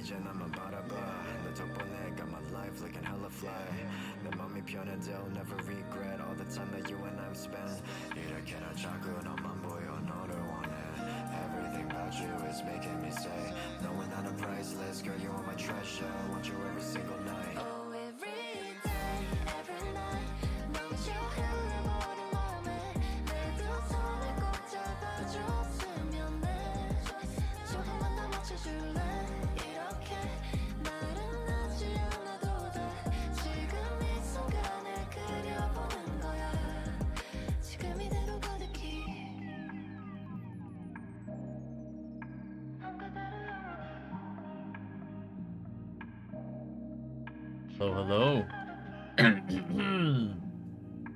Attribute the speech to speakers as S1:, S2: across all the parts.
S1: 이제 나만 바라봐 너 덕분에 got my life looking hella fly 내 맘이 편한데 I'll never regret all the time that you and I've spent 이렇게나 자꾸 너만 보여 너를 원해 Everything about you is making me say knowing that I'm priceless girl you are my treasure I want you every single night
S2: Oh every day every night 멈춰 흘러버린 맘에 내 두 손을 꼭 잡아줬으면 해 조금만 더 맞춰줄래 이렇게 나른하지 않아도 돼 지금 이 순간을 그려보는 거야 지금 이대로 가득히 한 그대로
S3: Hello.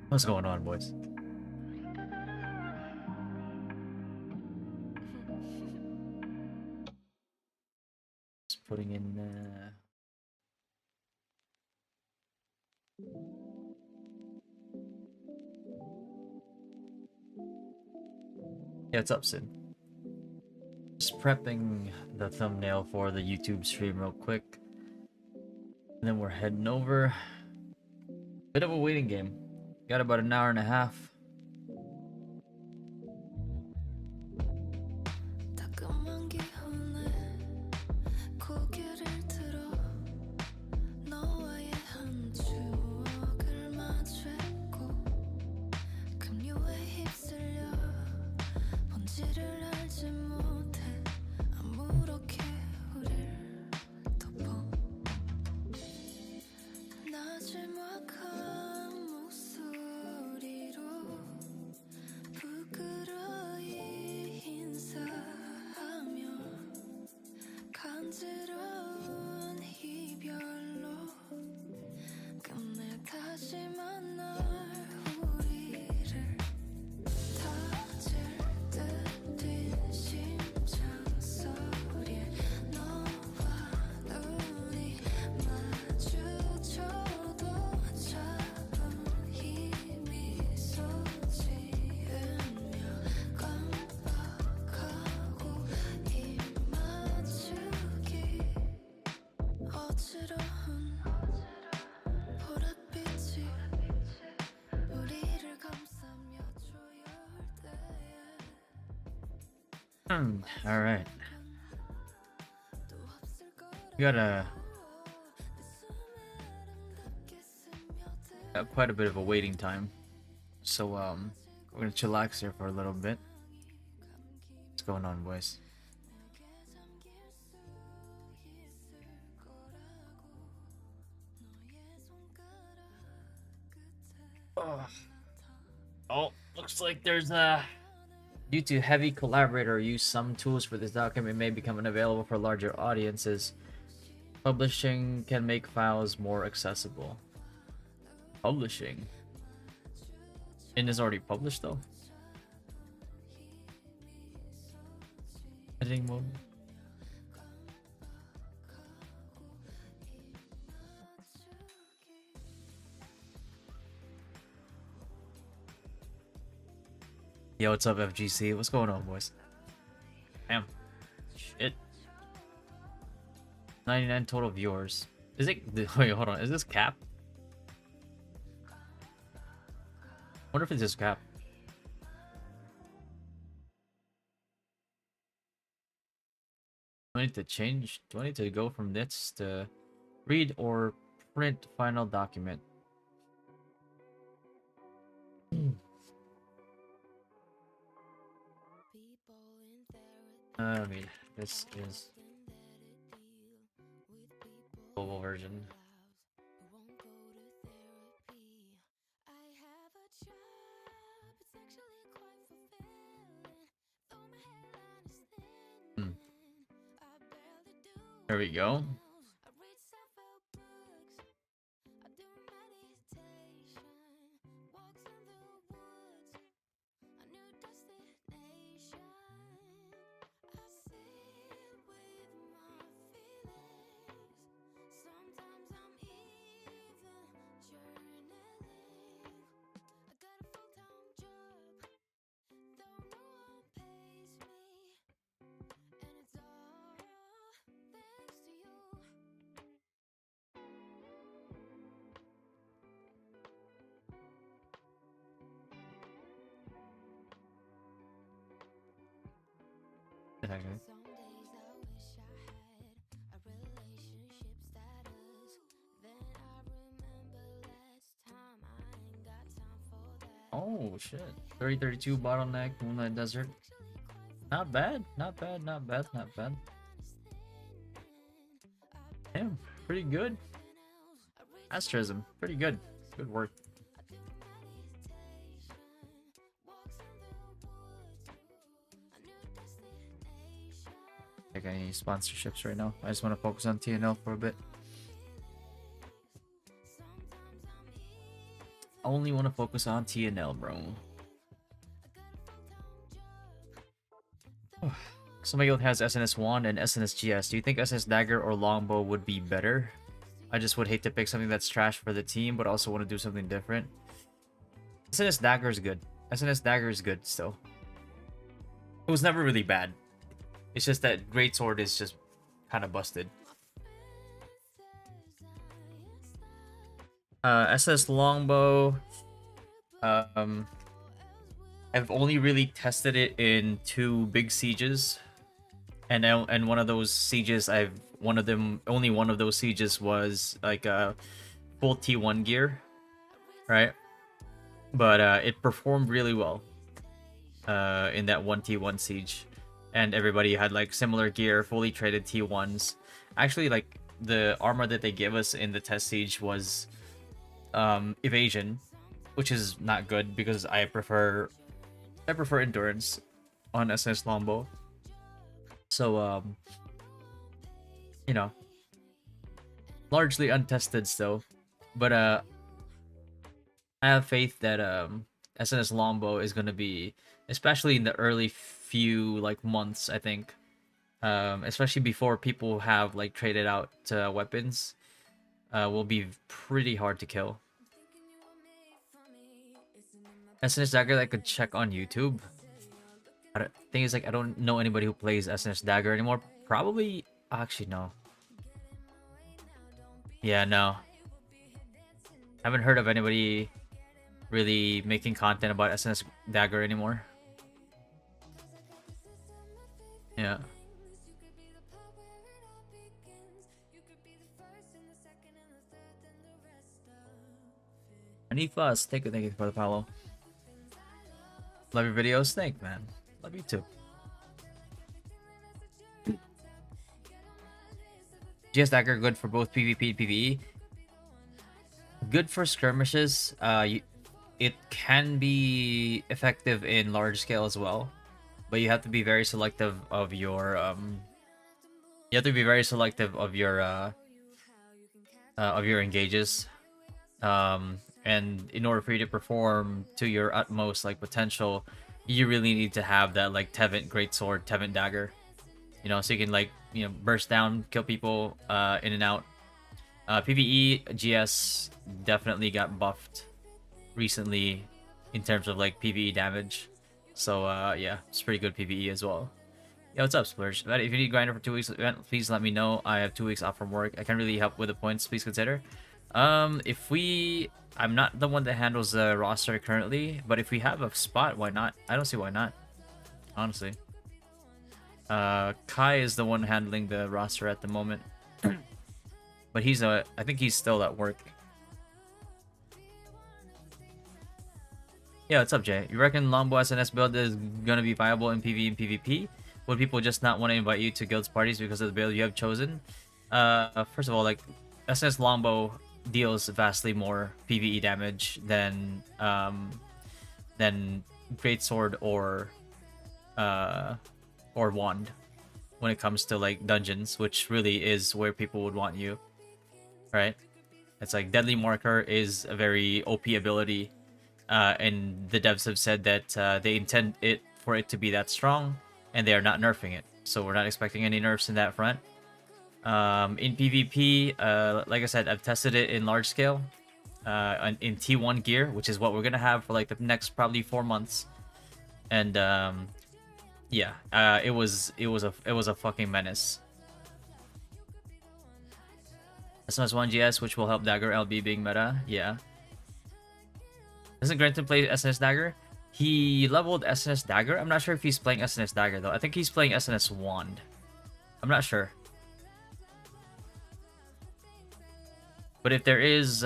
S3: What's going on, boys? Just putting in. Yeah, it's up soon. Just prepping the thumbnail for the YouTube stream real quick. And then we're heading over. Bit of a waiting game. Got about an hour and a half.
S2: 따끔한 기운에 고개를 들어 너와의 한 추억을 마주했고 급류에 휩쓸려 본질을 알지 못해 아무렇게 우릴 덮어 나지막한 목소리로 부끄러이 인사하며 간지러운 이별로 끝내 다시 만날 우리를 다질 듯 뛴 심장 소리에 너와 눈이 마주쳐도 작은 힘이 쏟지으며 깜빡하고 입 맞추기 어지러운 보랏빛이 우리를 감싸며 조열대에
S3: All right.
S2: 또 없을
S3: We got quite a bit of a waiting time, so we're gonna chillax here for a little bit. What's going on, boys? Oh, looks like there's due to heavy collaborator use, some tools for this document may become available for larger audiences. Publishing can make files more accessible. Publishing? And is already published though? Editing mode? Yo, what's up, FGC? What's going on, boys? Damn. Shit. 99 total viewers. Is it? Wait, hold on. Is this cap? Wonder if it's just cap. Do I need to change? Do I need to go from this to read or print final document? I mean, this is global version. There we go.
S2: And it's all thanks to you.
S3: Okay. Oh shit. 3032 bottleneck, Moonlight Desert. Not bad, not bad, not bad, not bad. Damn, pretty good. Asterism, pretty good. Good work. I got any sponsorships right now. I just want to focus on TNL for a bit. Only want to focus on TNL, bro. Somebody else has SNS Wand and SNS GS. Do you think SNS Dagger or Longbow would be better? I just would hate to pick something that's trash for the team, but also want to do something different. SNS Dagger is good. SNS Dagger is good still. It was never really bad. It's just that Greatsword is just kind of busted. SS Longbow. I've only really tested it in 2 big sieges, and one of those sieges only one of those sieges was like a full T1 gear, right? But it performed really well in that 1 T1 siege, and everybody had like similar gear, fully traded T1s. Actually, like the armor that they gave us in the test siege was evasion, which is not good because I prefer endurance on SNS Longbow. So you know, largely untested still, but I have faith that SNS Longbow is going to be, especially in the early few like months, I think, especially before people have like traded out weapons, will be pretty hard to kill. SNS Dagger that I could check on YouTube. Thing is, like, I don't know anybody who plays SNS Dagger anymore. Probably, actually, no. Yeah, no. Haven't heard of anybody really making content about SNS Dagger anymore. Yeah. Anifas, thank you for the follow. Love your videos. Thank man. Love you too. GS Dagger good for both PvP and PvE. Good for skirmishes. It can be effective in large scale as well, but you have to be very selective of your engages. And in order for you to perform to your utmost like potential, you really need to have that like Tevent Greatsword, Tevent Dagger, you know, so you can like, you know, burst down, kill people in and out. PvE GS definitely got buffed recently in terms of like PvE damage, so yeah, it's pretty good PvE as well. Yeah, what's up, Splurge? If you need grinder for 2 weeks, please let me know. I have 2 weeks off from work. I can really help with the points. Please consider. I'm not the one that handles the roster currently, but if we have a spot, why not? I don't see why not, honestly. Kai is the one handling the roster at the moment, but I think he's still at work. Yeah, what's up, Jay? You reckon Longbow SNS build is gonna be viable in PvE and PvP? Would people just not want to invite you to guilds parties because of the build you have chosen? First of all, like, SNS Longbow deals vastly more PvE damage than Greatsword or Wand when it comes to like dungeons, which really is where people would want you, right? It's like Deadly Marker is a very OP ability, and the devs have said that they intend for it to be that strong, and they are not nerfing it, so we're not expecting any nerfs in that front. In PvP, like I said, I've tested it in large scale, in T1 gear, which is what we're gonna have for like the next probably 4 months, and yeah, it was a fucking menace. SNS1 GS, which will help Dagger LB being meta. Yeah. Doesn't Granton play SNS Dagger? He leveled SNS Dagger. I'm not sure if he's playing SNS Dagger though. I think he's playing SNS Wand. I'm not sure. But if there is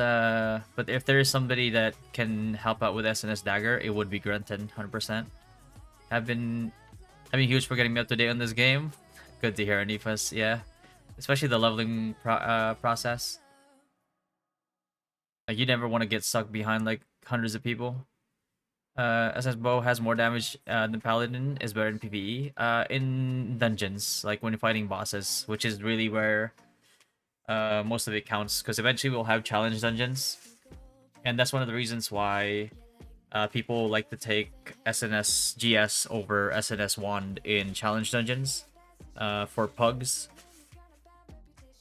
S3: somebody that can help out with SNS Dagger, it would be Grunton, 100%. I've been huge for getting me up to date on this game. Good to hear, Anifas. Yeah, especially the leveling process. Like, you never want to get stuck behind like hundreds of people. SS Bow has more damage than Paladin, is better in PvE. In dungeons, like when you're fighting bosses, which is really where most of it counts, because eventually we'll have challenge dungeons, and that's one of the reasons why people like to take SNS GS over SNS Wand in challenge dungeons for pugs,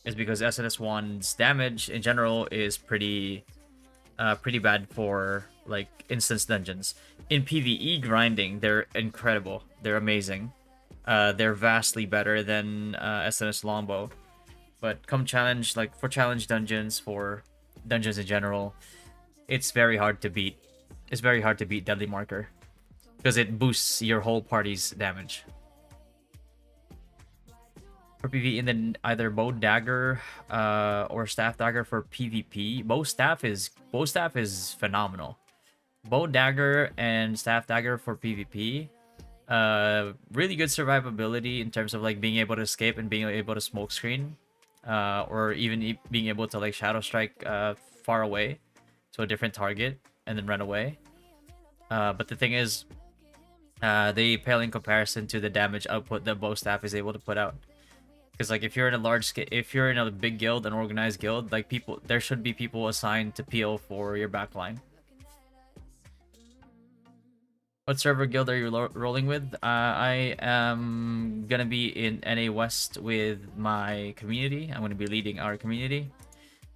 S3: is because SNS Wand's damage in general is pretty bad for like instance dungeons. In PvE grinding, they're incredible. They're amazing. They're vastly better than SNS Longbow. But come challenge, like for challenge dungeons, for dungeons in general, it's very hard to beat. It's very hard to beat Deadly Marker because it boosts your whole party's damage. For PvE, and then either bow dagger or staff dagger for PvP. Bow staff is phenomenal. Bow dagger and staff dagger for PvP. Really good survivability in terms of like being able to escape and being able to smoke screen. Or even being able to like shadow strike far away to a different target and then run away. But the thing is, they pale in comparison to the damage output that bow staff is able to put out. Because like if you're in a big guild, an organized guild, like there should be people assigned to peel for your backline. What server guild are you rolling with? I am gonna be in NA West with my community. I'm gonna be leading our community.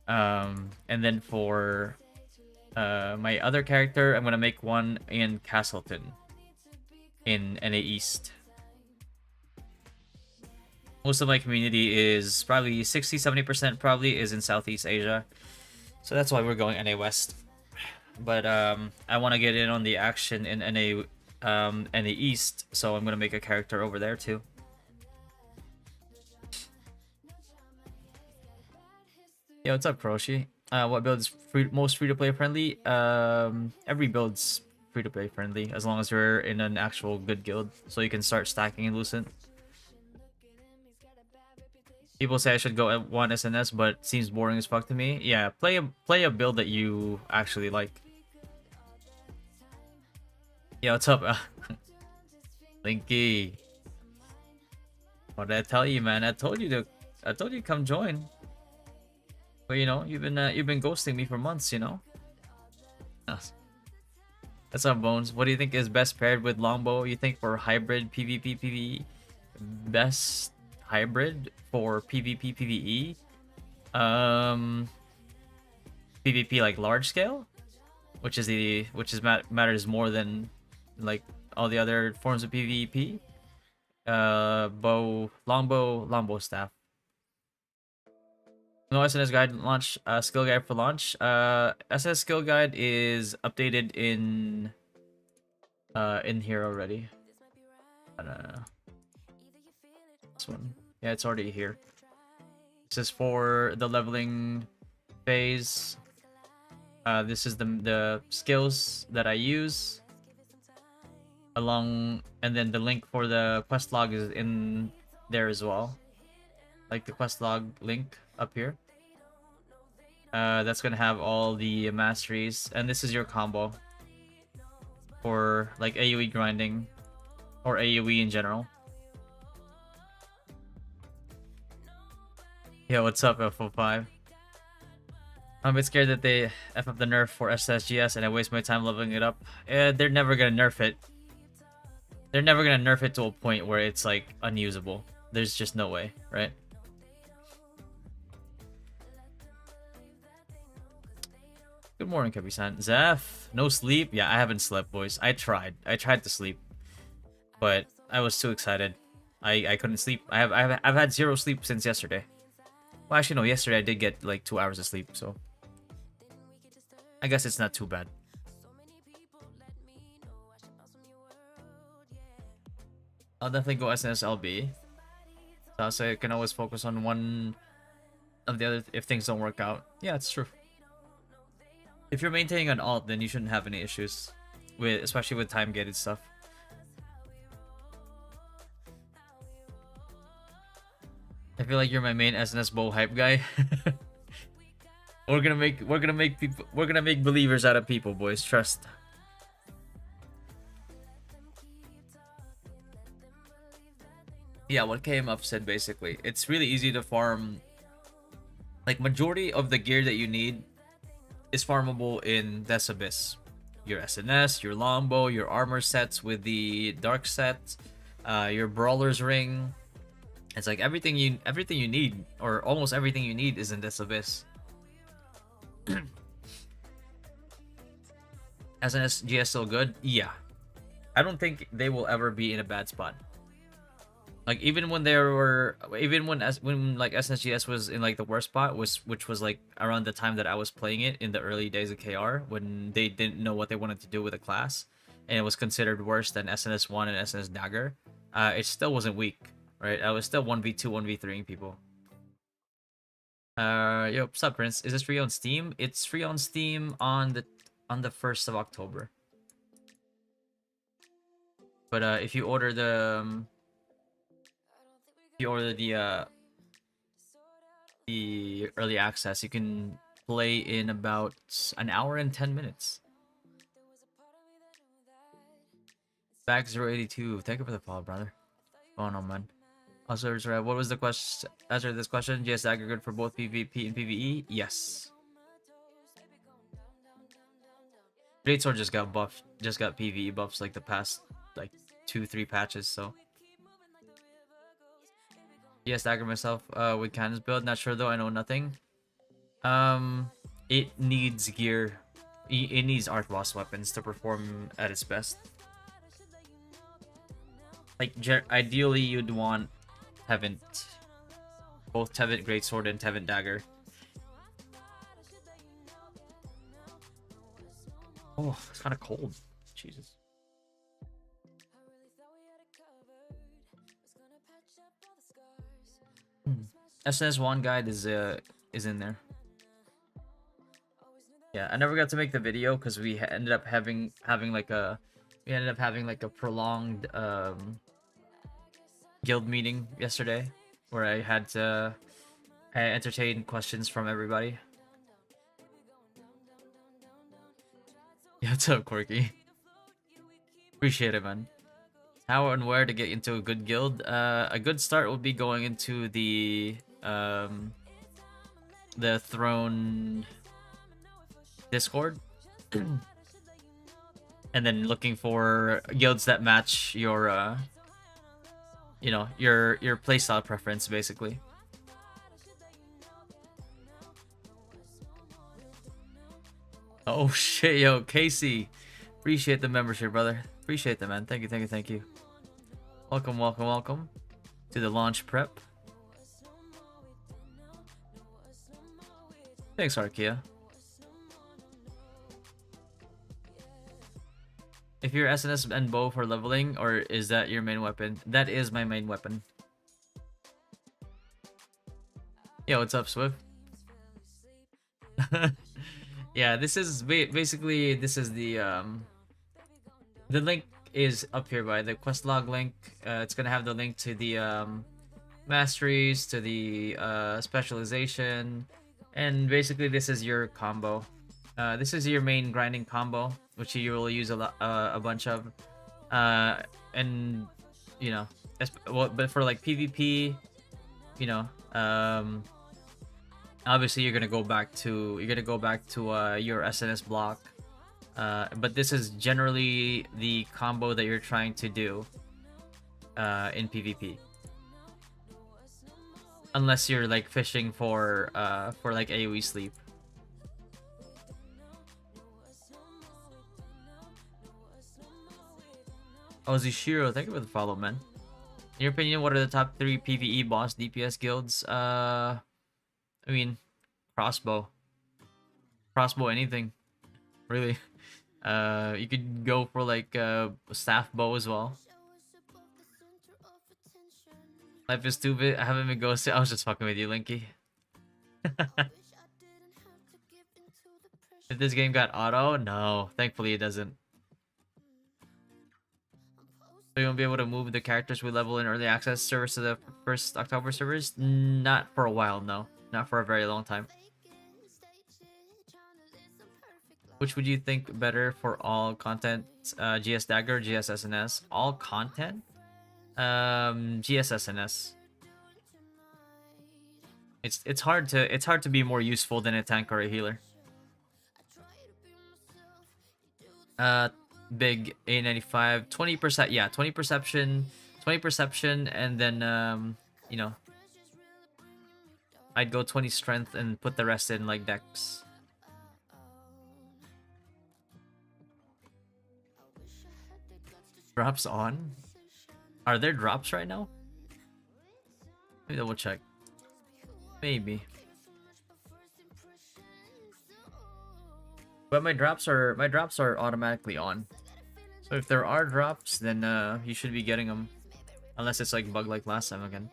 S3: And then for my other character, I'm gonna make one in Castleton in NA East. Most of my community is probably 60-70% probably is in Southeast Asia. So that's why we're going NA West. But I want to get in on the action in NA East, so I'm gonna make a character over there too. Yo, what's up, Proshi? What build is most free-to-play friendly? Every build's free-to-play friendly as long as you're in an actual good guild, so you can start stacking in Lucent. People say I should go at 1 SnS, but it seems boring as fuck to me. Yeah, play a build that you actually like. Yo, what's up? Linky. What did I tell you, man? I told you to come join. But you know, you've been ghosting me for months, you know. What's up, Bones? What do you think is best paired with Longbow? You think for hybrid PvP PvE? Best hybrid for PvP PvE? PvP like large scale, which matters more than like all the other forms of PvP. Longbow staff. No SNS guide launch, skill guide for launch. SS skill guide is updated in here already. I don't know. This one. Yeah, it's already here. This is for the leveling phase. This is the skills that I use. And then the link for the quest log is in there as well. Like the quest log link up here. That's gonna have all the masteries, and this is your combo for like AoE grinding or AoE in general. Yo, what's up, F05? I'm a bit scared that they F up the nerf for SSGS and I waste my time leveling it up. They're never gonna nerf it. They're never gonna nerf it to a point where it's like unusable. There's just no way, right? Good morning, Kabi-san. Zeph, no sleep? Yeah, I haven't slept, boys. I tried to sleep, but I was too excited. I couldn't sleep. I've had zero sleep since yesterday. Well, actually, no. Yesterday I did get like 2 hours of sleep, so I guess it's not too bad. I'll definitely go SnS LB. So I can always focus on one of the other if things don't work out. Yeah, it's true. If you're maintaining an alt, then you shouldn't have any issues with, especially with time gated stuff. I feel like you're my main SnS bow hype guy. we're gonna make believers out of people, boys. Trust. Yeah, what KMF said basically, it's really easy to farm. Like majority of the gear that you need is farmable in Des Abyss. Your SnS, your Longbow, your armor sets with the dark set, your brawler's ring. It's like everything you need, or almost everything you need, is in Des Abyss. SNS GS still good? Yeah. I don't think they will ever be in a bad spot. Like even when like SNSGS was in like the worst spot, which was like around the time that I was playing it in the early days of KR, when they didn't know what they wanted to do with the class, and it was considered worse than SNS1 and SNS Dagger. It still wasn't weak, right? I was still 1v2, 1v3ing people. Yo, what's up, Prince? Is this free on Steam? It's free on Steam on the 1st of October. But if you order the the early access, you can play in about an hour and 10 minutes. Back 082. Thank you for the follow, brother. What's going on, man? Also, what was the question? Answer this question. GS Dagger good for both PvP and PvE? Yes. Greatsword just got buffed. Just got PvE buffs like the past like 2-3 patches. So. Yes, Dagger myself with cannons build. Not sure though. I know nothing. It needs gear. It needs art boss weapons to perform at its best. Like ideally, you'd want Tevent, both Tevent Greatsword and Tevent Dagger. Oh, it's kind of cold. Jesus. SNS1 guide is in there. Yeah, I never got to make the video because we ended up having like a prolonged guild meeting yesterday where I had to entertain questions from everybody. Yeah, what's up, Quirky? Appreciate it, man. How and where to get into a good guild? A good start would be going into the Throne Discord, and then looking for guilds that match your your playstyle preference, basically. Oh shit, yo, Casey, appreciate the membership, brother. Appreciate that, man. Thank you. Welcome to the launch prep. Thanks, Arkia. If you're SNS and bow for leveling, or is that your main weapon? That is my main weapon. Yo, what's up, Swift? Yeah, this is basically the link is up here by the quest log link. It's gonna have the link to the masteries, to the specialization, and basically this is your combo. This is your main grinding combo, which you will use a bunch of, and you know, but for like PvP, you know, obviously you're gonna go back to your SNS block. But this is generally the combo that you're trying to do in PvP, unless you're like fishing for like AoE sleep. Oh, Zishiro, thank you for the follow, man. In your opinion, what are the top 3 PvE boss DPS guilds? I mean, crossbow anything, really. You could go for like staff bow as well. Life is stupid. I haven't been ghosted. I was just fucking with you, Linky. If this game got auto, no. Thankfully, it doesn't. So you won't be able to move the characters we level in early access servers to the first October servers? Not for a while, no. Not for a very long time. Which would you think better for all content? GS Dagger, GS SnS? All content? GS SnS. It's hard to be more useful than a tank or a healer. Big 895, 20%, yeah, 20 perception, and then you know, I'd go 20 strength and put the rest in like dex. Drops on? Are there drops right now? Let me double check. Maybe. But my drops are automatically on. So if there are drops, then you should be getting them. Unless it's like bug like last time again.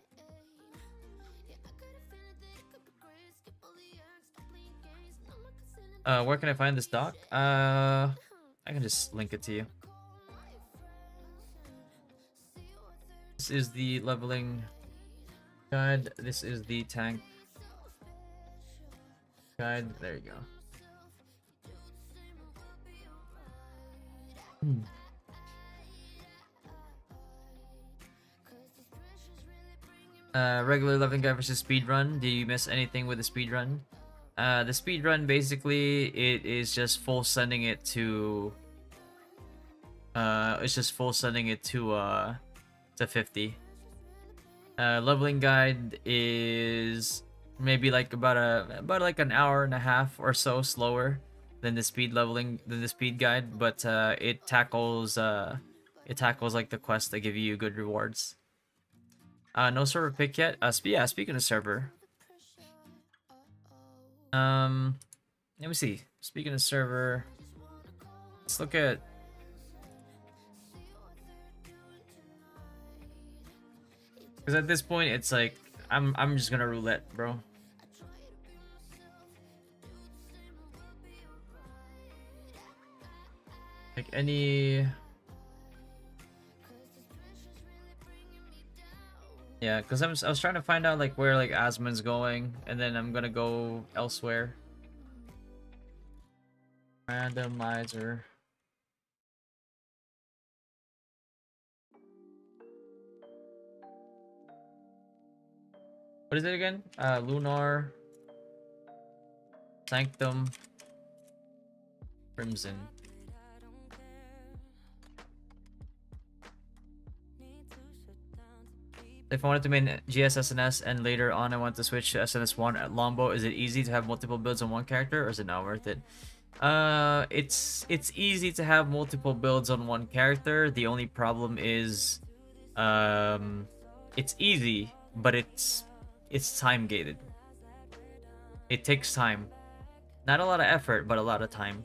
S3: Where can I find this doc? I can just link it to you. This is the leveling guide. This is the tank guide. There you go. Regular leveling guide versus speedrun. Do you miss anything with the speedrun? The speedrun, basically, it is just full sending it to... it's just full sending it to 50. Leveling guide is maybe like about like an hour and a half or so slower than the speed guide, but it tackles like the quests that give you good rewards. No server pick yet. Yeah, speaking of server, let me see. Speaking of server, let's look at. Because at this point, it's like I'm just gonna roulette, bro. Like any. Yeah, because I was trying to find out like where like Asmon's going, and then I'm gonna go elsewhere. Randomizer. What is it again? Lunar, Sanctum, Crimson. If I wanted to main GS SnS and later on I want to switch to SNS1 at Longbow, is it easy to have multiple builds on one character, or is it not worth it? It's easy to have multiple builds on one character. The only problem is, it's easy, but it's time gated. It takes time. Not a lot of effort, but a lot of time.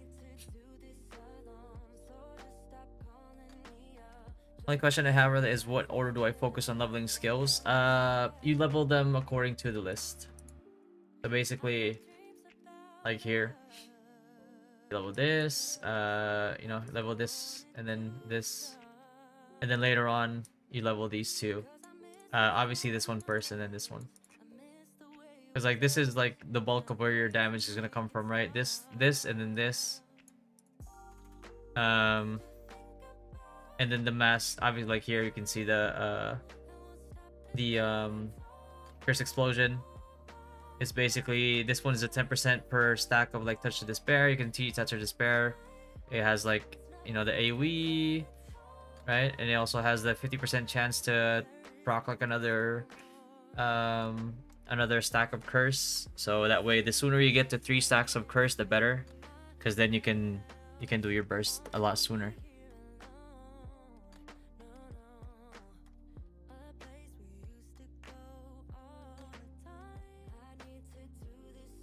S3: Only question I have really is, what order do I focus on leveling skills? You level them according to the list. So basically, like here, you level this, you know, level this, and then this, and then later on you level these two. Obviously this one first, and then this one. Because like this is like the bulk of where your damage is gonna come from, right? This, and then this. And then the mass, obviously, like here you can see the Curse Explosion. It's basically, this one is a 10% per stack of like Touch of Despair. You can teach Touch of Despair. It has like, you know, the AoE, right? And it also has the 50% chance to proc like another stack of Curse. So that way, the sooner you get to 3 stacks of Curse, the better, because then you can do your burst a lot sooner.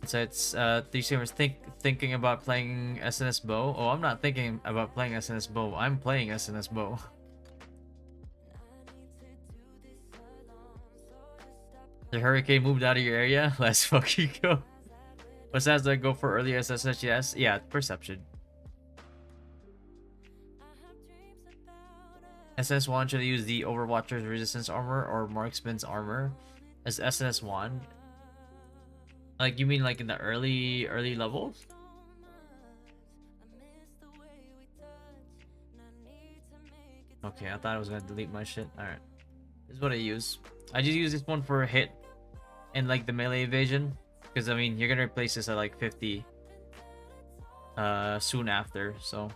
S3: So it's these gamers thinking about playing SNS Bow. Oh, I'm not thinking about playing SNS Bow. I'm playing SNS Bow. The hurricane moved out of your area. Let's fucking go. Besides, I go for early SSS. Yeah, perception. SS1 should use the Overwatcher's resistance armor or Marksman's armor as SNS1. Like, you mean like in the early levels? Okay, I thought I was gonna delete my shit. Alright. This is what I use. I just use this one for a hit and like the melee evasion. Because I mean, you're gonna replace this at like 50 soon after, so.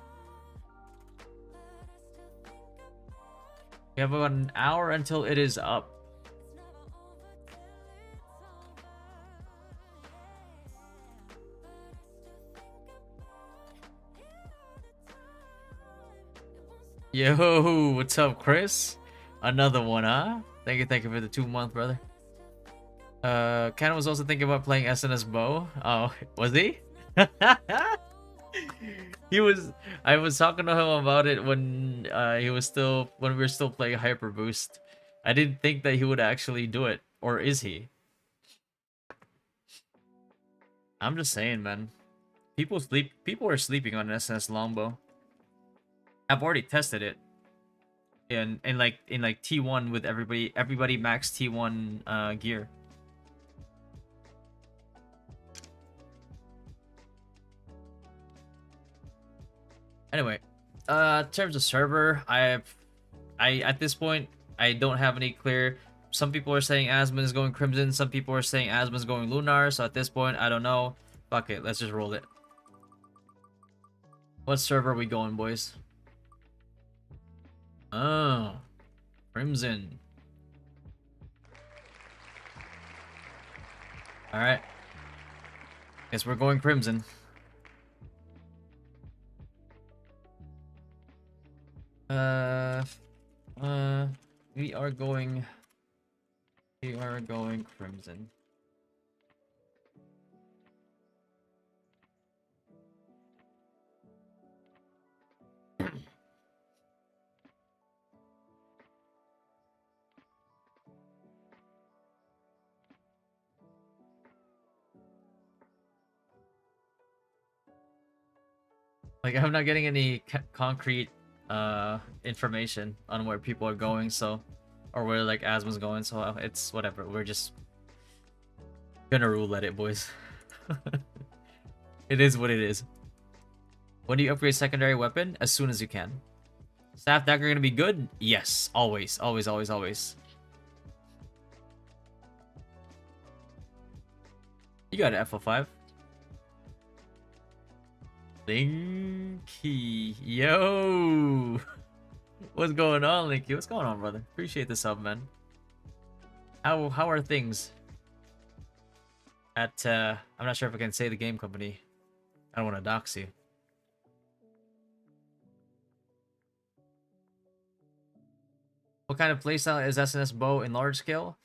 S3: We have about an hour until it is up. Yo, what's up, Chris? Another one, huh? Thank you for the 2-month, brother. Ken was also thinking about playing SNS Bow. Oh, was he? He was. I was talking to him about it when we were still playing Hyper Boost. I didn't think that he would actually do it, or is he? I'm just saying, man. People are sleeping on SNS Longbow. I've already tested it. In like T1 with everybody max T1 gear. Anyway, in terms of server, I at this point I don't have any clear. Some people are saying Asmon is going Crimson, some people are saying Asmon is going Lunar, so at this point I don't know. Fuck it, let's just roll it. What server are we going, boys? Oh, Crimson. Alright. Guess we're going Crimson. We are going Crimson. Like, I'm not getting any concrete information on where people are going, so, or where like Asma's going, so it's whatever. We're just gonna roulette it, boys. It is what it is. When do you upgrade secondary weapon? As soon as you can. Staff dagger gonna be good? Yes, always. You got an FO5. Linky, yo, what's going on, Linky? What's going on, brother? Appreciate the sub, man. How are things at I'm not sure if I can say the game company. I don't want to dox you. What kind of playstyle is SNS Bow in large scale?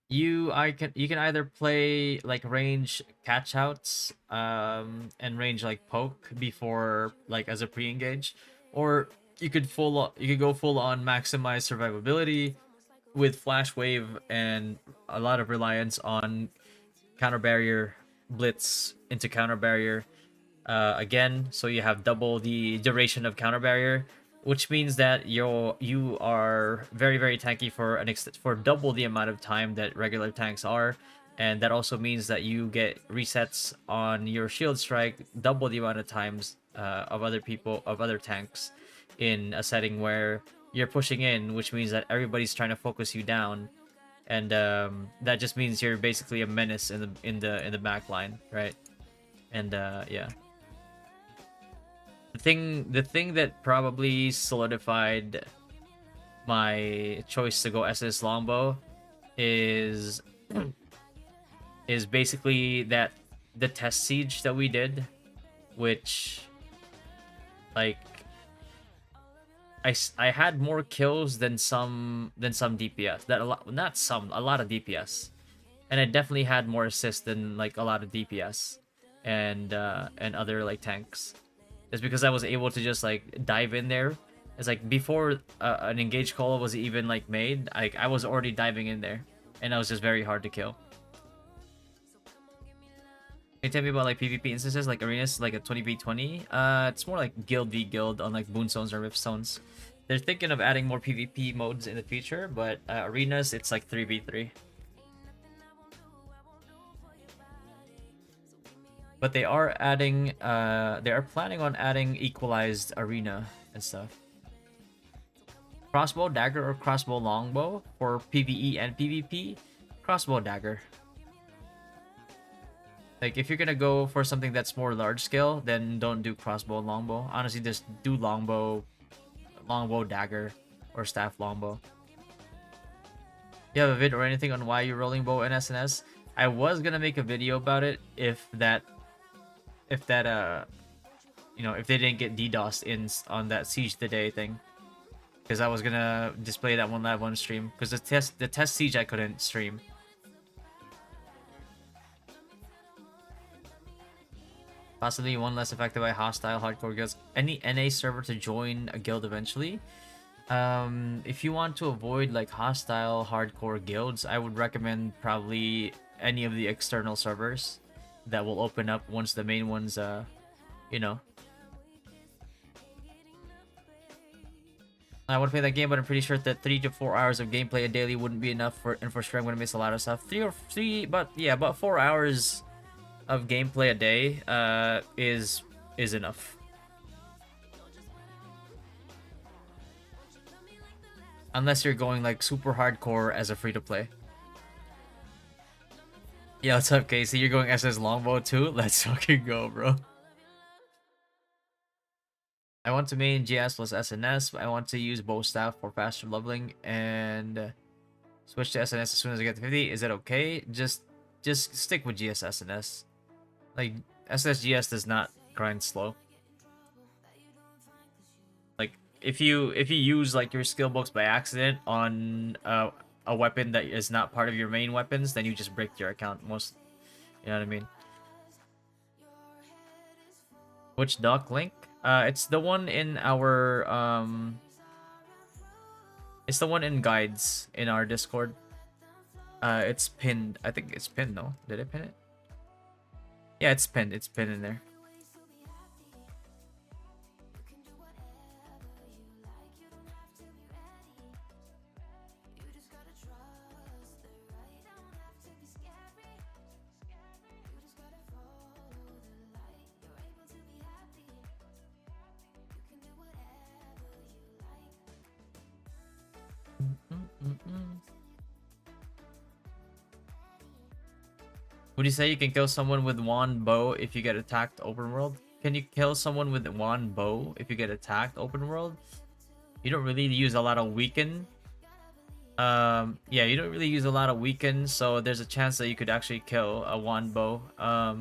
S3: You can either play like range catch outs and range like poke before like as a pre-engage, or you could go full on maximize survivability with flash wave and a lot of reliance on counter barrier blitz into counter barrier again, so you have double the duration of counter barrier, which means that you are very, very tanky for double the amount of time that regular tanks are, and that also means that you get resets on your shield strike double the amount of times of other tanks in a setting where you're pushing in, which means that everybody's trying to focus you down, and that just means you're basically a menace in the back line, right? And yeah. The thing that probably solidified my choice to go SS Longbow is basically that the test siege that we did, which like I had more kills than some DPS. A lot of DPS, and I definitely had more assists than like a lot of DPS and other like tanks. It's because I was able to just like dive in there It's like before an engaged call was even like made, I was already diving in there, and I was just very hard to kill. Can you tell me about like PvP instances like arenas like a 20v20? It's more like guild v guild on like boon zones or rift zones. They're thinking of adding more PvP modes in the future, but arenas it's like 3v3. But they are adding they are planning on adding equalized arena and stuff. Crossbow dagger or crossbow longbow for PvE and PvP? Crossbow dagger. Like, if you're gonna go for something that's more large scale, then don't do crossbow and longbow. Honestly, just do longbow dagger, or staff longbow. You have a vid or anything on why you're rolling bow in SnS? I was gonna make a video about it if that you know, if they didn't get DDoSed in on that Siege Today thing, because I was gonna display that one live on stream, because the test Siege I couldn't stream. Possibly one less affected by hostile hardcore guilds. Any NA server to join a guild eventually? If you want to avoid like hostile hardcore guilds, I would recommend probably any of the external servers that will open up once the main ones, you know. I want to play that game, but I'm pretty sure that 3 to 4 hours of gameplay a daily wouldn't be enough and for sure I'm gonna miss a lot of stuff. About 4 hours of gameplay a day is enough. Unless you're going like super hardcore as a free-to-play. Yeah, what's up, Casey? You're going SS Longbow too? Let's fucking go, bro. I want to main GS plus SnS. I want to use bow staff for faster leveling and switch to SnS as soon as I get to 50. Is that okay? Just stick with GS SnS. Like, SSGS does not grind slow. Like, if you use like your skill books by accident on a weapon that is not part of your main weapons, then you just break your account most. You know what I mean? Which doc link? It's the one in our it's the one in guides in our Discord. It's pinned. I think it's pinned. No, did I pin it? Yeah, it's pinned. It's pinned in there. Would you say you can kill someone with one bow if you get attacked open world? Can you kill someone with one bow if you get attacked open world? You don't really use a lot of weaken. Yeah, you don't really use a lot of weaken, so there's a chance that you could actually kill a one bow. I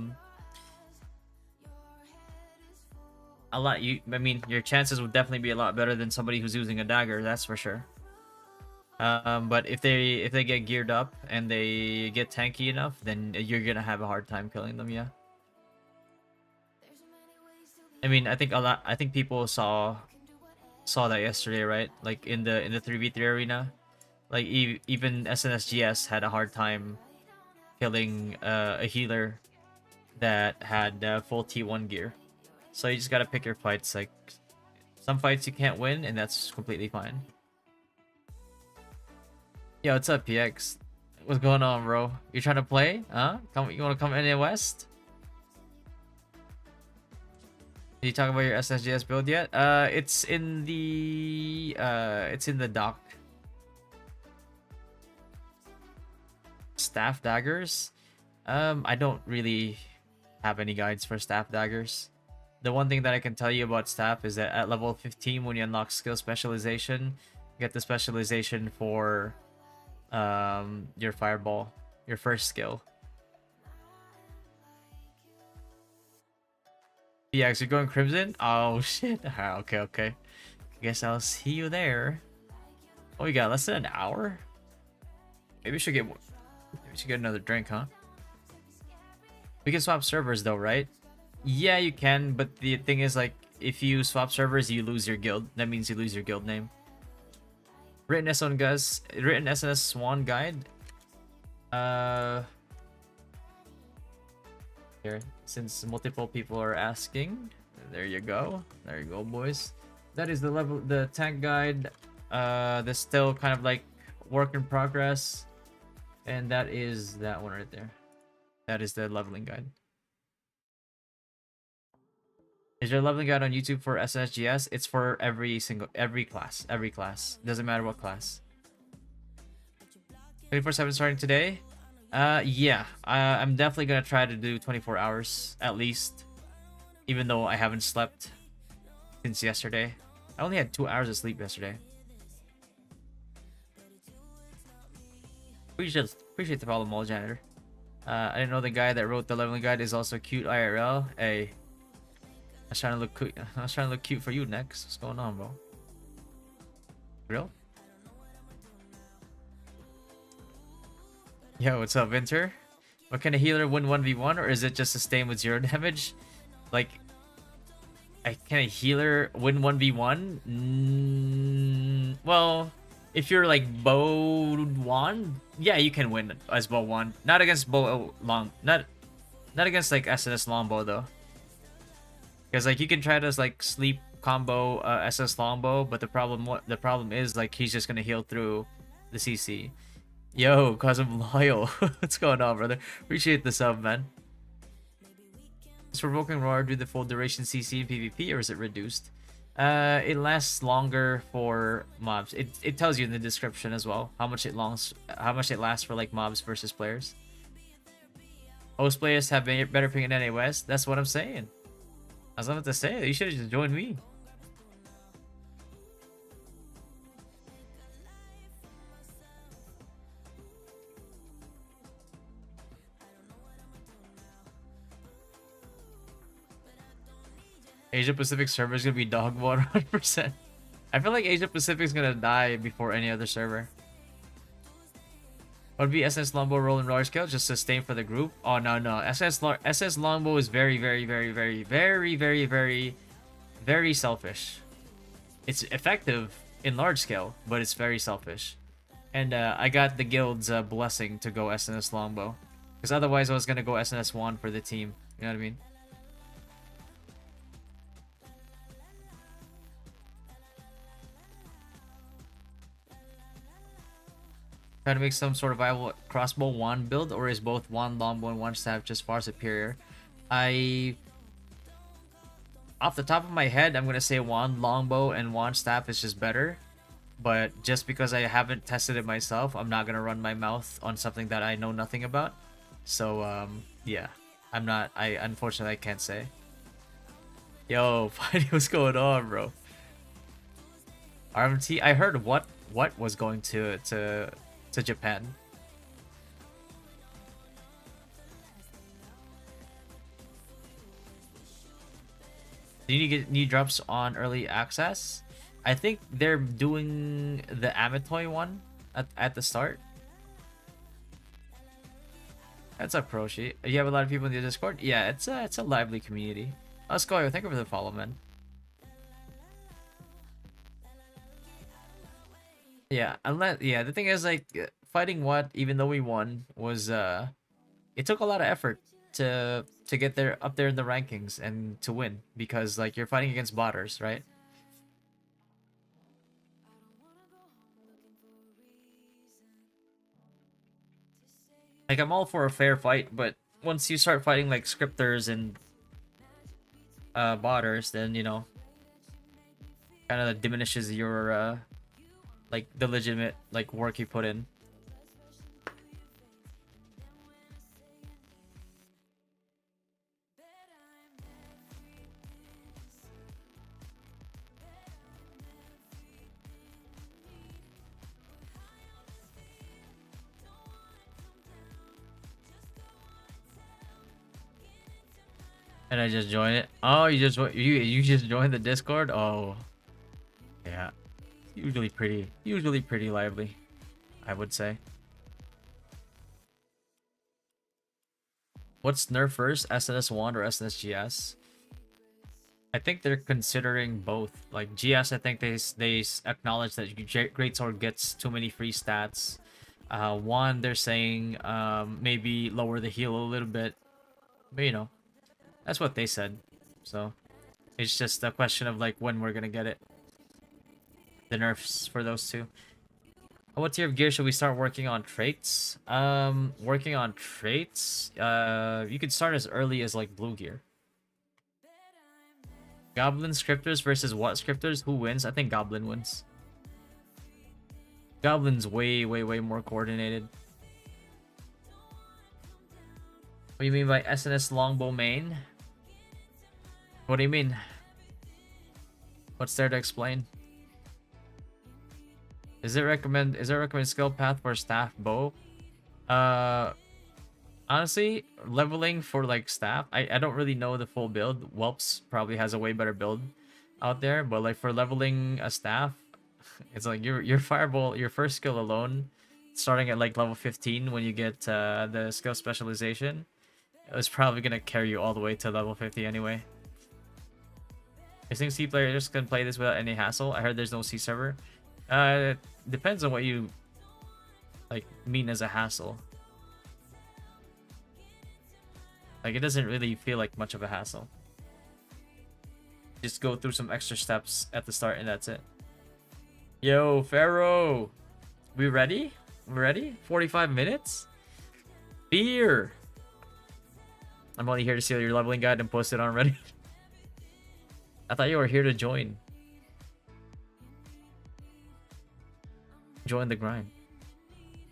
S3: mean, your chances would definitely be a lot better than somebody who's using a dagger, that's for sure. But if they get geared up and they get tanky enough, then you're gonna have a hard time killing them. Yeah. I mean, I think people saw that yesterday, right? Like in the 3v3 arena, like even SNSGS had a hard time killing a healer that had full T1 gear. So you just gotta pick your fights. Like some fights you can't win, and that's completely fine. Yo, what's up, PX? What's going on, bro? You trying to play? Huh? You want to come in West? Did you talk about your SSGS build yet? It's in the dock. Staff daggers? I don't really have any guides for staff daggers. The one thing that I can tell you about staff is that at level 15, when you unlock skill specialization, you get the specialization for your fireball, your first skill. Yeah, you're going crimson? Oh shit. Okay. Guess I'll see you there. Oh, we got less than an hour? Maybe we should get another drink, huh? We can swap servers though, right? Yeah, you can, but the thing is, like, if you swap servers, you lose your guild. That means you lose your guild name. Written SNS Swan guide. Here, since multiple people are asking, there you go. There you go, boys. That is the tank guide. That's still kind of like work in progress, and that is that one right there. That is the leveling guide. Is there a leveling guide on YouTube for SNSGS? It's for every class. Every class. Doesn't matter what class. 24/7 starting today? Yeah. I'm definitely gonna try to do 24 hours at least. Even though I haven't slept since yesterday. I only had 2 hours of sleep yesterday. Appreciate the follow, Mole Janitor. I didn't know the guy that wrote the leveling guide is also cute IRL. Hey. I was trying to look cute for you next. What's going on, bro? Real? Yo, what's up, Winter? What can a healer win 1v1, or is it just a sustain with 0 damage? Like, can a healer win 1v1? Well, if you're like bow wand, yeah, you can win as bow wand. Not against bow long, not against like SNS Longbow though. Because like you can try to like sleep combo SS Longbow, but the problem is like he's just gonna heal through the CC. Yo, Cousin Loyal, what's going on, brother? Appreciate the sub, man. Does Provoking Roar do the full duration CC in PvP, or is it reduced? It lasts longer for mobs. It tells you in the description as well how much it lasts for like mobs versus players. Host players have better ping than NAS. That's what I'm saying. I was about to say, you should have just joined me. Asia Pacific server is gonna be dog water 100%. I feel like Asia Pacific is gonna die before any other server. What would be SNS Longbow roll in large scale? Just sustain for the group? Oh no. SS Longbow is very selfish. It's effective in large scale, but it's very selfish. And I got the guild's blessing to go SNS Longbow, because otherwise I was gonna go SNS Wand for the team. You know what I mean? Try to make some sort of viable crossbow wand build, or is both wand longbow and wand staff just far superior? Off the top of my head, I'm gonna say wand longbow and wand staff is just better, but just because I haven't tested it myself, I'm not gonna run my mouth on something that I know nothing about. So yeah, unfortunately I can't say. Yo, Fighty, what's going on, bro? RMT, I heard what was going to Japan. Do you get new drops on early access? I think they're doing the Amatoy one at the start. That's a pro sheet. You have a lot of people in the Discord? Yeah, it's a lively community. Let's go. Thank you for the follow, man. Yeah, the thing is like fighting what, even though we won, was it took a lot of effort to get there up there in the rankings and to win, because like you're fighting against botters, right? Like I'm all for a fair fight, but once you start fighting like scripters and botters, then you know, kind of diminishes your like the legitimate like work you put in. And I just joined it. Oh, you just joined the Discord? Oh. Yeah. Usually pretty lively, I would say. What's nerf first? SNS Wand or SNSGS? I think they're considering both. Like GS, I think they acknowledge that Greatsword gets too many free stats. One, they're saying maybe lower the heal a little bit, but you know, that's what they said. So it's just a question of like when we're gonna get it. The nerfs for those two. What tier of gear should we start working on traits? Working on traits. You could start as early as like blue gear. Goblin scripters versus what scripters? Who wins? I think Goblin wins. Goblin's way more coordinated. What do you mean by SnS Longbow main? What do you mean? What's there to explain? Is there recommend skill path for staff bow? Honestly, leveling for like staff, I don't really know the full build. Whelps probably has a way better build out there, but like for leveling a staff, it's like your fireball, your first skill alone, starting at like level 15 when you get the skill specialization, it's probably gonna carry you all the way to level 50 anyway. I think C players can play this without any hassle. I heard there's no C server. Depends on what you like mean as a hassle. Like, it doesn't really feel like much of a hassle. Just go through some extra steps at the start and that's it. Yo, Pharaoh! We ready? We ready? 45 minutes? Beer! I'm only here to steal your leveling guide and post it on Reddit. I thought you were here to join. Join the grind.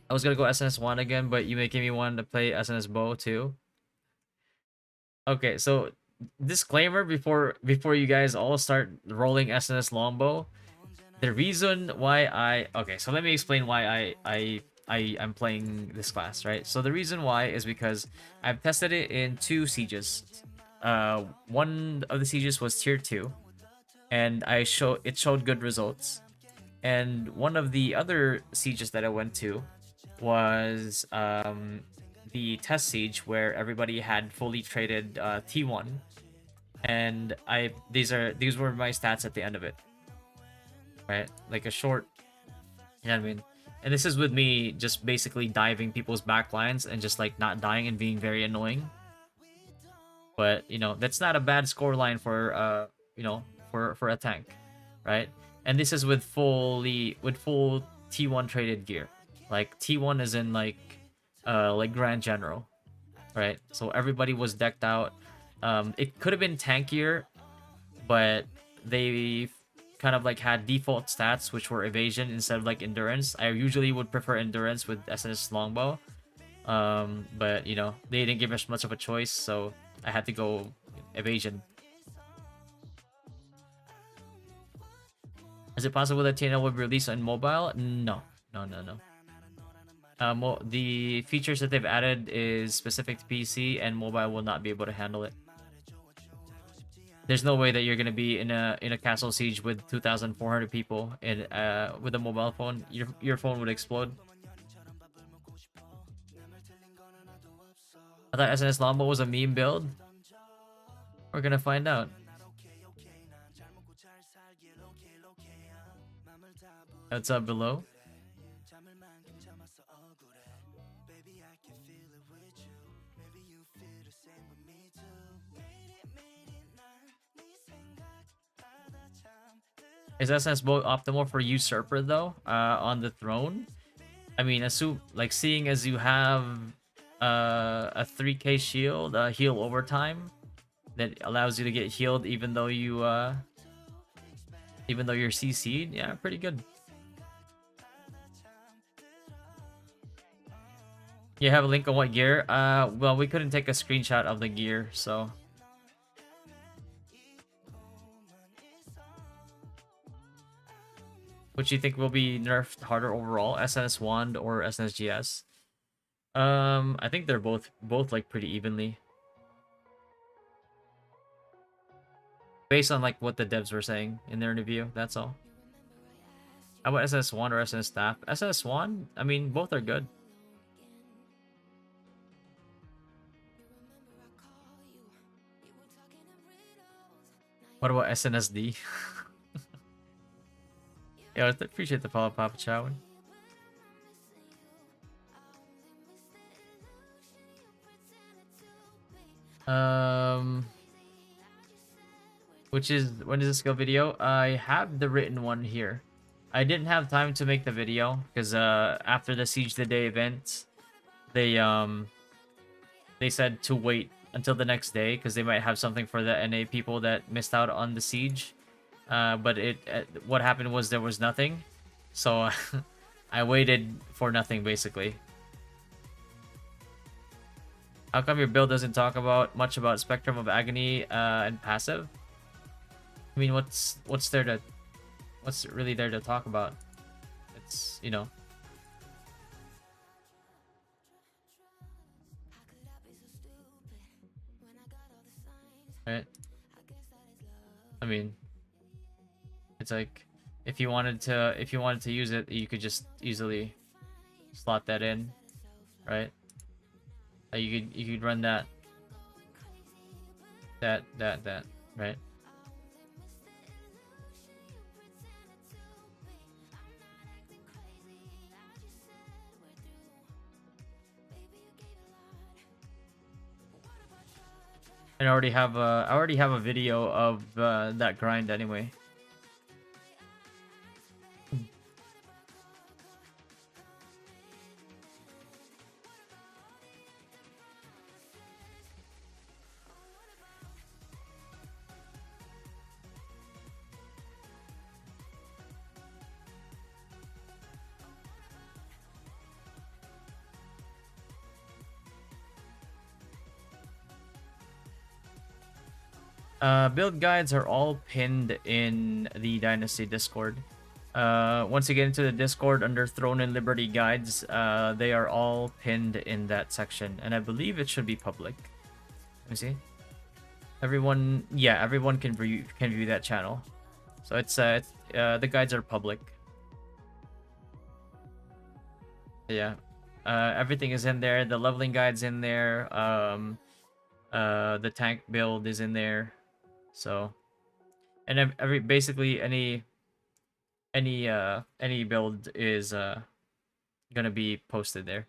S3: I was gonna go SnS 1 again, but you making me want to play SnS Bow too. Okay, so disclaimer before you guys all start rolling SnS Longbow. The reason why so let me explain why I'm playing this class, right? So the reason why is because I've tested it in 2 sieges. One of the sieges was tier 2, and it showed good results. And one of the other sieges that I went to was the test siege where everybody had fully traded T1, and these were my stats at the end of it, right? Like a short, you know what I mean? And this is with me just basically diving people's backlines and just like not dying and being very annoying. But you know, that's not a bad score line for you know, for a tank, right? And this is with full T1 traded gear. Like T1 is in like Grand General, right? So everybody was decked out. It could have been tankier, but they kind of like had default stats which were evasion instead of like endurance. I usually would prefer endurance with SnS Longbow, but you know, they didn't give us much of a choice, so I had to go evasion. Is it possible that TNL will be released on mobile? No. The features that they've added is specific to PC, and mobile will not be able to handle it. There's no way that you're gonna be in a castle siege with 2,400 people and with a mobile phone. Your phone would explode. I thought SnS Longbow was a meme build. We're gonna find out. What's up below? Is SnS Bow optimal for Usurper though? On the throne? I mean, seeing as you have a 3k shield, heal over time, that allows you to get healed even though you're CC'd, yeah, pretty good. You have a link on what gear? Well, we couldn't take a screenshot of the gear, so. Which you think will be nerfed harder overall, SnS Wand or SnS GS? I think they're both like pretty evenly. Based on like what the devs were saying in their review, that's all. How about SnS Wand or SnS Staff? SnS Wand, I mean, both are good. What about SNSD? Yeah, I appreciate the follow, Papa Chow. Which is, when is the skill video? I have the written one here. I didn't have time to make the video because after the Siege the Day event, they said to wait until the next day because they might have something for the NA people that missed out on the siege. But what happened was there was nothing, so I waited for nothing basically. How come your build doesn't talk about much about Spectrum of Agony and passive? I mean, what's really there to talk about? It's, you know. Right? I mean, it's like if you wanted to use it, you could just easily slot that in, right? You could run that, right? And I already have a video of that grind anyway. Build guides are all pinned in the Dynasty Discord. Once you get into the Discord under Throne and Liberty guides, they are all pinned in that section, and I believe it should be public. Let me see. Everyone can view that channel. So it's the guides are public. Yeah, everything is in there. The leveling guide's in there. The tank build is in there. So, and basically any build is gonna be posted there.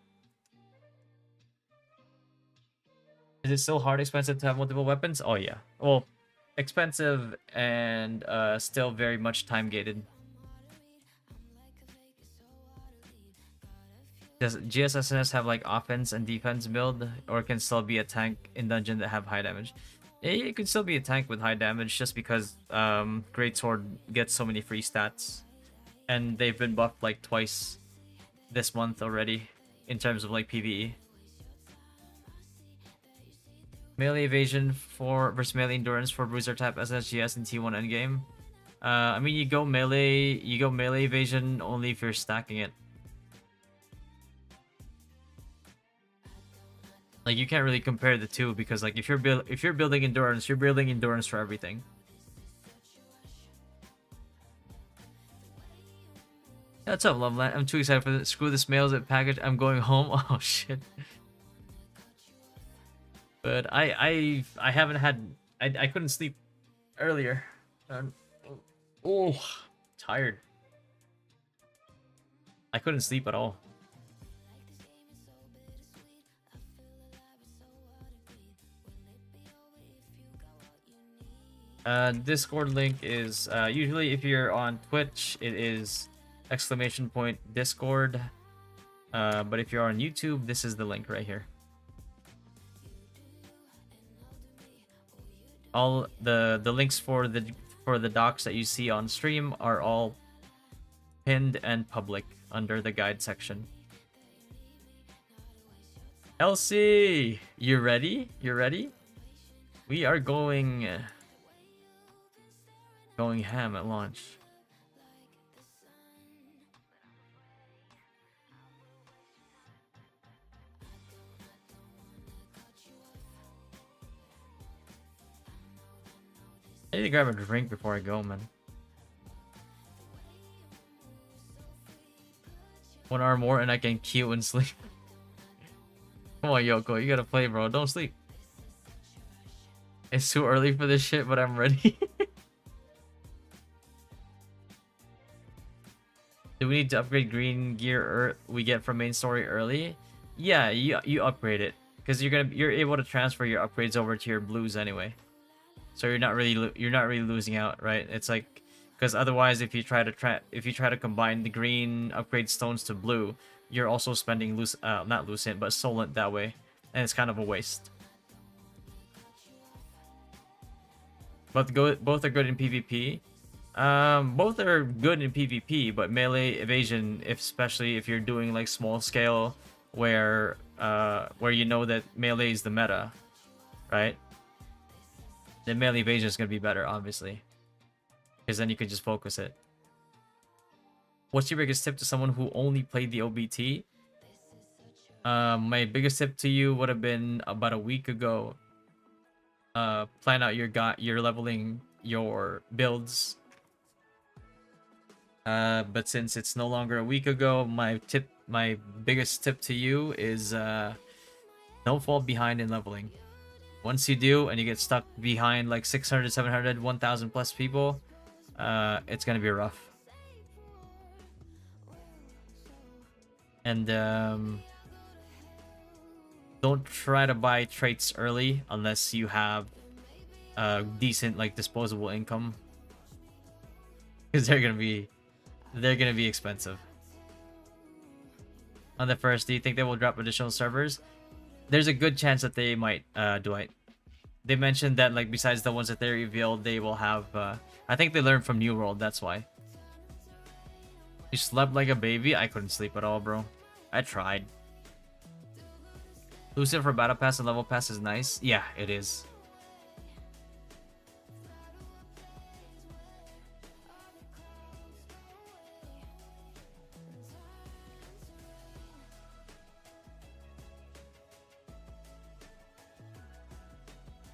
S3: Is it still hard expensive to have multiple weapons? Oh yeah. Well, expensive and still very much time gated. Does GSSNS have like offense and defense build, or can still be a tank in dungeon that have high damage? It could still be a tank with high damage just because Greatsword gets so many free stats. And they've been buffed like twice this month already in terms of like PvE. Melee evasion versus melee endurance for Bruiser Tap SSGS and T1 endgame. I mean you go melee evasion only if you're stacking it. Like you can't really compare the two because like if you're building endurance, you're building endurance for everything. What's up, Loveland? I'm too excited for the screw this mails at package. I'm going home. Oh shit. But I haven't had I couldn't sleep earlier. Oh, tired. I couldn't sleep at all. Discord link is usually if you're on Twitch, it is !Discord. But if you're on YouTube, this is the link right here. All the links for the docs that you see on stream are all pinned and public under the guide section. Elsie, you ready? You ready? We are going ham at launch. I need to grab a drink before I go, man. 1 hour more and I can queue and sleep. Come on, Yoko, you gotta play, bro. Don't sleep. It's too early for this shit, but I'm ready. Do we need to upgrade green gear we get from main story early? Yeah, you upgrade it because you're able to transfer your upgrades over to your blues anyway. So you're not really losing out, right? It's like because otherwise if you try to combine the green upgrade stones to blue, you're also spending not lucent but solent that way, and it's kind of a waste. But both are good in PvP. Both are good in PvP, but melee evasion, especially if you're doing like small scale, where you know that melee is the meta, right? Then melee evasion is gonna be better, obviously, because then you can just focus it. What's your biggest tip to someone who only played the OBT? My biggest tip to you would have been about a week ago. Plan out your leveling, your builds. But since it's no longer a week ago, my biggest tip to you is don't fall behind in leveling. Once you do and you get stuck behind like 600, 700, 1000 plus people, it's gonna be rough. And don't try to buy traits early unless you have decent like disposable income, because they're gonna be expensive. On the first, do you think they will drop additional servers? There's a good chance that they might, Dwight. They mentioned that like besides the ones that they revealed, they will have I think they learned from New World, that's why. You slept like a baby? I couldn't sleep at all, bro. I tried. Lucid for battle pass and level pass is nice. Yeah, it is.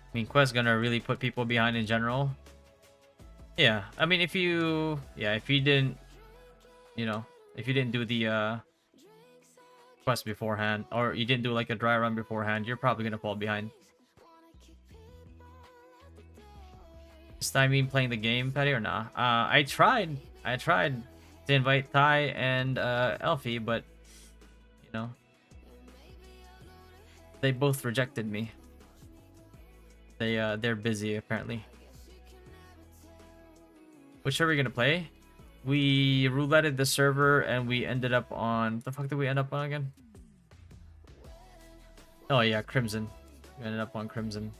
S3: I mean, Quest's gonna really put people behind in general. Yeah, I mean, if you didn't, if you didn't do the quest beforehand, or you didn't do like a dry run beforehand, you're probably gonna fall behind. Is I mean playing the game, Patty, or nah? I tried to invite Ty and Elfie, but they both rejected me. They're busy apparently. Which are we gonna play? We rouletted the server and we ended up on... What the fuck did we end up on again? Oh yeah, Crimson. We ended up on Crimson.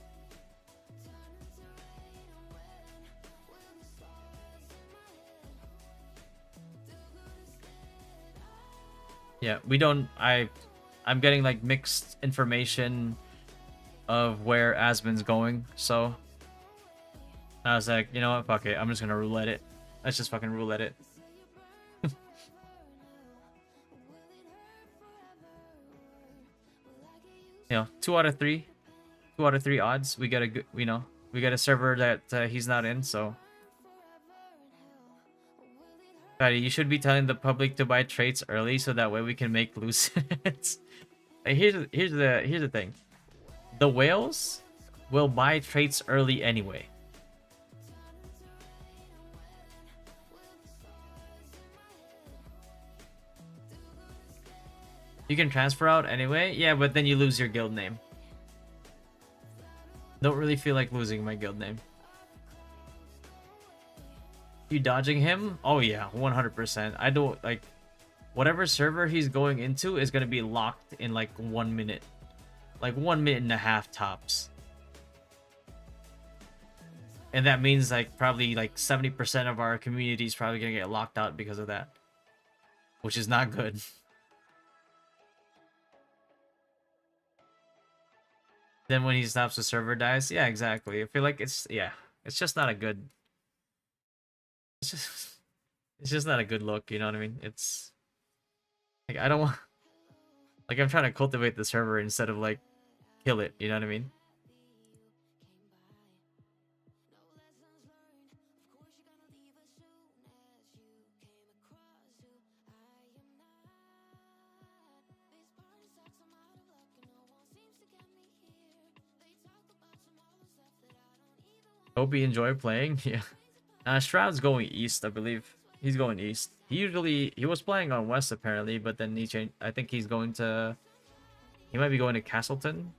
S3: Yeah, we don't... I'm getting like mixed information of where Asmon's going, so I was like, you know what, fuck it, I'm just gonna roulette it. Let's just fucking roulette it. 2 out of 3 odds. We got a good, we got a server that he's not in, so Patty, you should be telling the public to buy traits early so that way we can make lucents. Here's the thing. The whales will buy traits early anyway. You can transfer out anyway? Yeah, but then you lose your guild name. Don't really feel like losing my guild name. You dodging him? Oh yeah, 100%. I don't like... Whatever server he's going into is going to be locked in like 1 minute. Like 1.5 minutes tops. And that means like probably like 70% of our community is probably going to get locked out because of that. Which is not good. Then when he stops, the server dies. Yeah, exactly. I feel like it's just not a good... It's just not a good look, you know what I mean? It's... Like, I don't want... Like, I'm trying to cultivate the server instead of, like, kill it, you know what I mean? Hope you enjoy playing. Yeah. Shroud's going east, I believe. He's going east. He was playing on West apparently, but then he changed. I think he's going to. He might be going to Castleton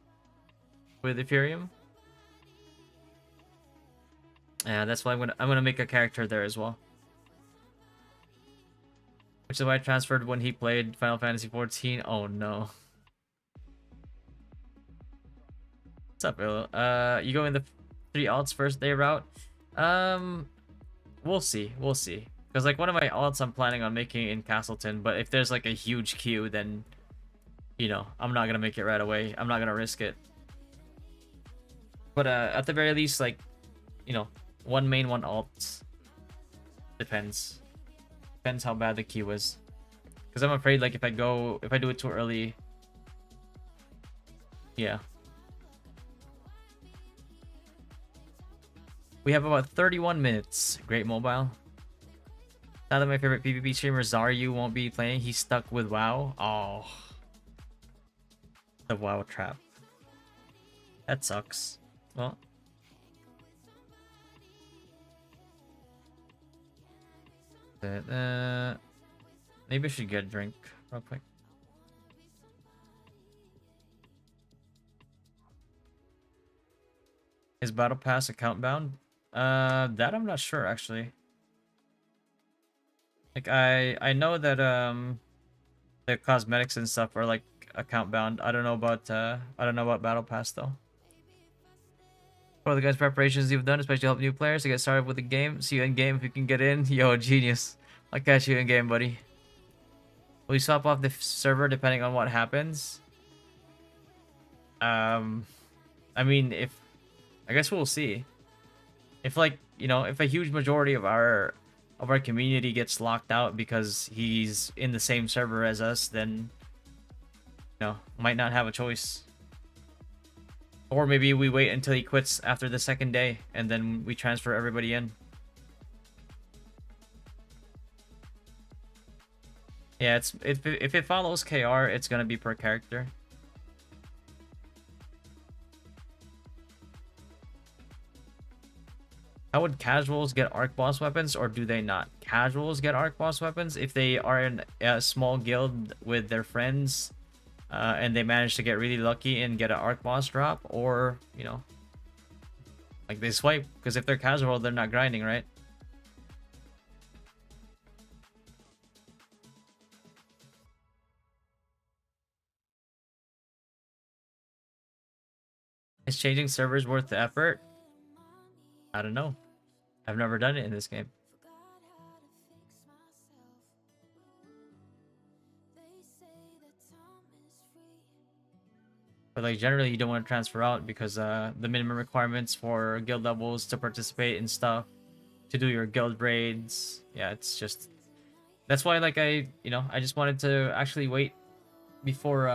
S3: with Ethereum. Yeah, that's why I'm gonna make a character there as well. Which is why I transferred when he played Final Fantasy 14. Oh no. What's up, Illo? You go in the 3 alts first day route? We'll see. We'll see. Because like one of my alts I'm planning on making in Castleton, but if there's like a huge queue, then you know, I'm not gonna make it right away. I'm not gonna risk it. But at the very least, like, you know, one main, one alt. Depends. Depends how bad the queue is. Because I'm afraid like if I do it too early. Yeah. We have about 31 minutes. Great mobile. Now that my favorite PvP streamer Zaryu won't be playing, he's stuck with WoW. Oh. The WoW trap. That sucks. Well. Maybe I should get a drink real quick. Is Battle Pass account bound? That I'm not sure actually. Like I know that the cosmetics and stuff are like account bound. I don't know about Battle Pass though. What are the guys' preparations you've done, especially to help new players to get started with the game? See you in game if you can get in. Yo, genius! I'll catch you in game, buddy. Will you swap off the server depending on what happens? I mean, I guess we'll see. If like, you know, if a huge majority of our community gets locked out because he's in the same server as us, then you know, might not have a choice. Or maybe we wait until he quits after the second day and then we transfer everybody in. Yeah, if it follows KR, it's gonna be per character. How would casuals get arc boss weapons, or do they not? Casuals get arc boss weapons if they are in a small guild with their friends, and they manage to get really lucky and get an arc boss drop, or you know, like they swipe, because if they're casual, they're not grinding, right? Is changing servers worth the effort? I don't know. I've never done it in this game. But like generally you don't want to transfer out because the minimum requirements for guild levels to participate in stuff, to do your guild raids, yeah, it's just that's why like I just wanted to actually wait before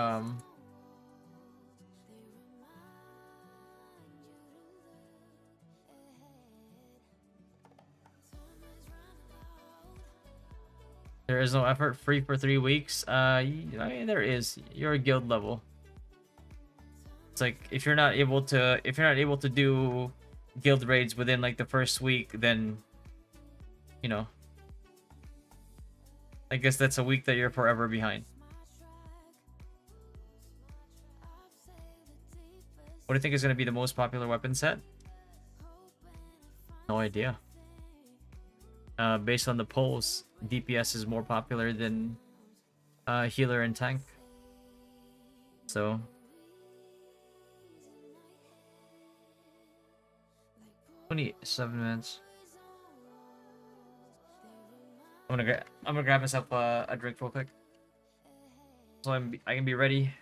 S3: there is no effort, free for 3 weeks. I mean there is. You're a guild level. It's like if you're not able to do guild raids within like the first week, then you know, I guess that's a week that you're forever behind. What do you think is going to be the most popular weapon set? No idea. Based on the polls, DPS is more popular than healer and tank. So 27 minutes. I'm gonna grab myself a drink real quick, so I can be ready.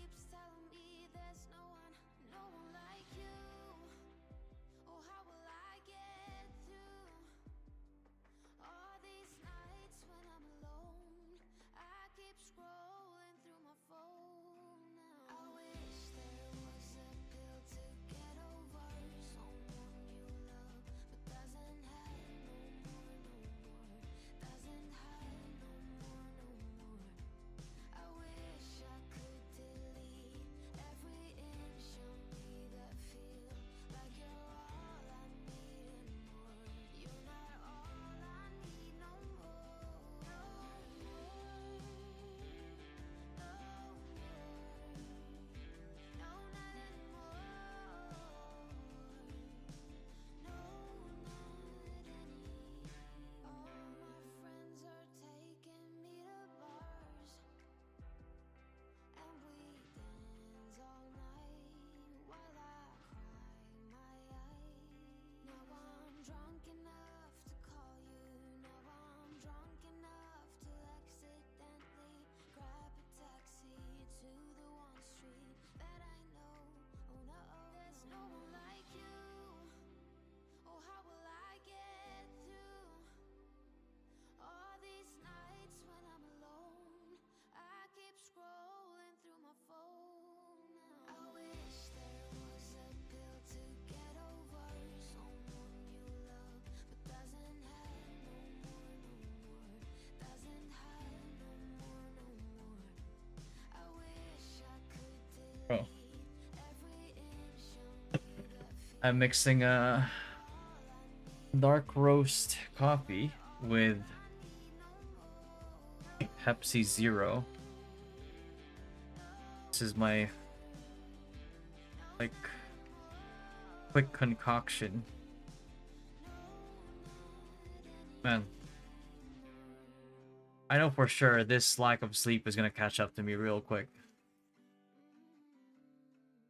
S2: keeps telling me there's no one like you. Oh, how will I get through all these nights when I'm alone? I keep scrolling through my phone now. I wish there was a pill to get over someone you love, but doesn't have no more, doesn't have no more. I wish I could delete every inch of me that feel like you're all I need and more. You're not all I need no more. No more. No more. No, not anymore. No, not any. All my friends are taking me to bars, and we dance all night while I cry my eyes. Now I'm drunk enough to call you. Now I'm drunk enough to accidentally grab a taxi to the one street that I know. Oh no, there's no one like you. Oh, how will I get through all these nights when I'm alone? I keep scrolling through my phone now. I wish there was a pill to get over someone you love, but doesn't have no more, doesn't have no more. I wish I could
S3: Bro,
S2: delete every inch of me that feels
S3: I'm mixing a dark roast coffee with Pepsi Zero. This is my like quick concoction. Man, I know for sure this lack of sleep is gonna catch up to me real quick.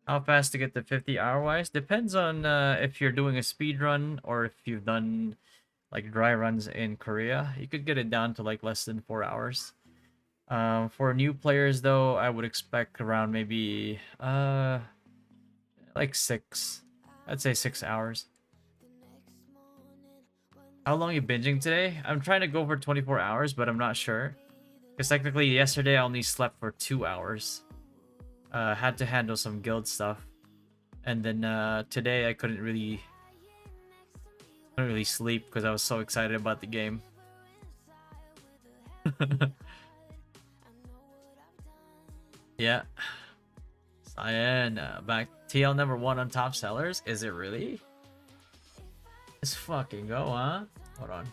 S3: How fast to get to 50 hour wise? Depends on if you're doing a speed run or if you've done like dry runs in Korea. You could get it down to like less than 4 hours. For new players though, I would expect around maybe like 6. I'd say 6 hours. How long are you binging today? I'm trying to go for 24 hours, but I'm not sure. Because technically yesterday I only slept for 2 hours. Had to handle some guild stuff. And then today I couldn't really sleep because I was so excited about the game. Yeah. Cyan, back TL number 1 on top sellers. Is it really? Let's fucking go, huh? Hold on.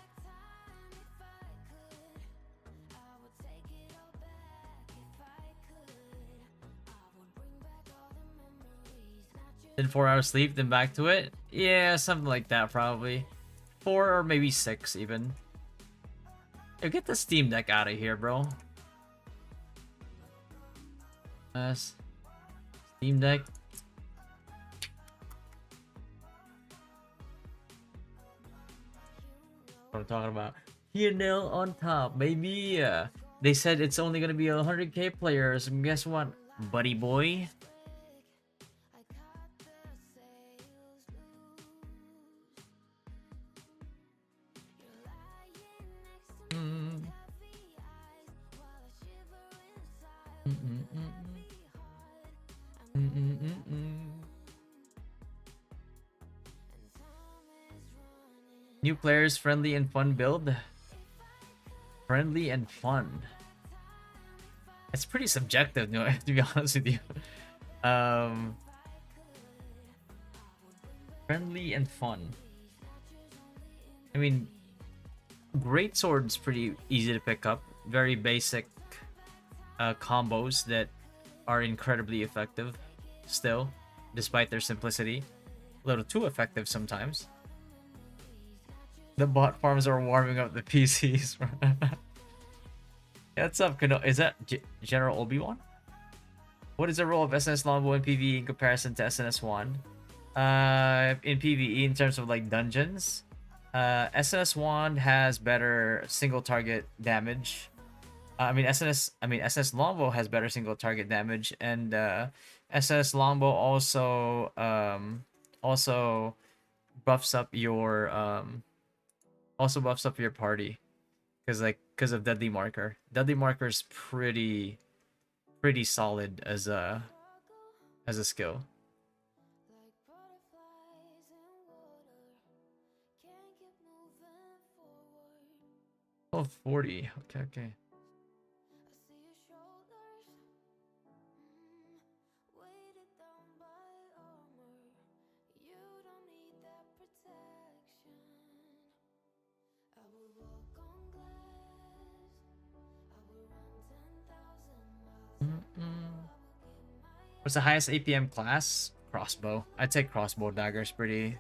S3: Then 4 hours sleep, then back to it? Yeah, something like that probably. 4 or maybe 6 even. Yo, get the Steam Deck out of here, bro. Steam Deck. What I'm talking about. P&L on top, baby. They said it's only gonna be 100k players. And guess what, buddy boy? New players, friendly and fun build. Friendly and fun. It's pretty subjective, no, to be honest with you. Friendly and fun. I mean, great sword's pretty easy to pick up. Very basic combos that are incredibly effective still, despite their simplicity. A little too effective sometimes. The bot farms are warming up the PCs. What's up, Kano? Is that General Obi-Wan? What is the role of SnS Longbow in PvE in comparison to SnS 1? In PvE, in terms of like dungeons, SnS 1 has better single target damage. SNS Longbow has better single target damage, and SNS Longbow also buffs up your party, because of Deadly Marker. Deadly Marker is pretty solid as a skill.
S2: like butterflies in water. Can't keep moving forward.
S3: Oh, 40. Okay.
S2: I see your shoulders, weighted down by armor. You don't need that protection. I will walk on glass. I will run 10,000 miles.
S3: What's the highest APM class? Crossbow. I'd say crossbow dagger is pretty.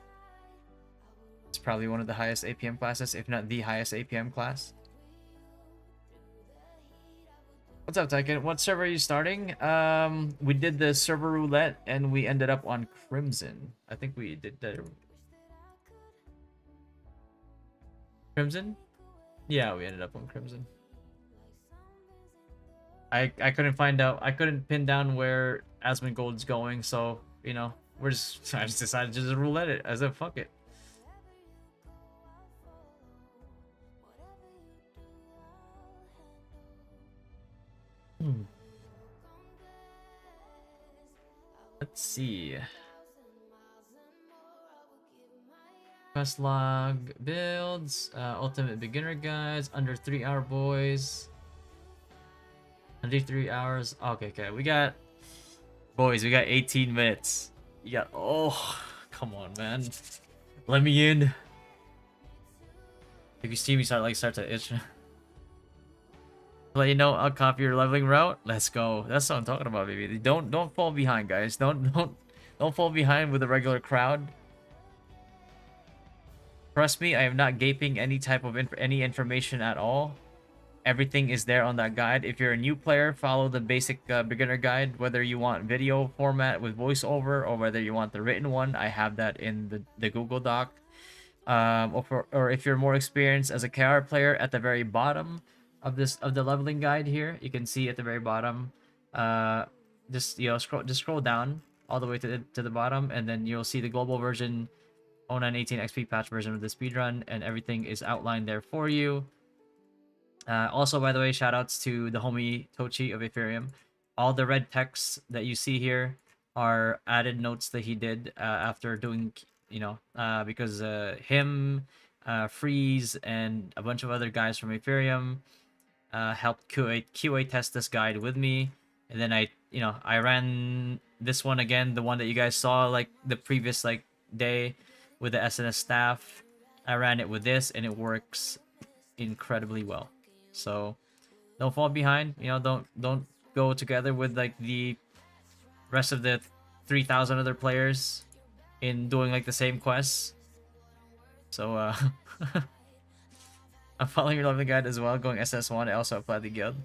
S3: It's probably one of the highest APM classes, if not the highest APM class. What's up, Tyken? What server are you starting? We did the server roulette and we ended up on Crimson. I think we did the Crimson? Yeah, we ended up on Crimson. I couldn't find out. I couldn't pin down where Asmongold's going, so you know, I just decided to just roulette it as a fuck it. Let's see. Quest log builds, ultimate beginner guides, under 3 hour boys. Under 3 hours. Okay. We got 18 minutes. You got, oh, come on, man. Let me in. If you see me start to itch. Let you know, I'll copy your leveling route. Let's go. That's what I'm talking about, baby. Don't fall behind, guys. Don't fall behind with the regular crowd. Trust me, I am not gaping any type of any information at all. Everything is there on that guide. If you're a new player, follow the basic beginner guide. Whether you want video format with voiceover or whether you want the written one, I have that in the Google Doc. Or if you're more experienced as a KR player, at the very bottom of the leveling guide here, you can see at the very bottom, just scroll down all the way to the bottom, and then you'll see the global version 0918 XP patch version of the speedrun, and everything is outlined there for you. Also, by the way, shoutouts to the homie Tochi of Ethereum. All the red texts that you see here are added notes that he did after doing, because him, Freeze, and a bunch of other guys from Ethereum helped QA test this guide with me, and then I ran this one again, the one that you guys saw like the previous day with the SnS staff. I ran it with this, and it works incredibly well. So don't fall behind. Don't go together with the rest of the 3,000 other players in doing the same quests. So I'm following your leveling guide as well, going SS1. I also applied the guild.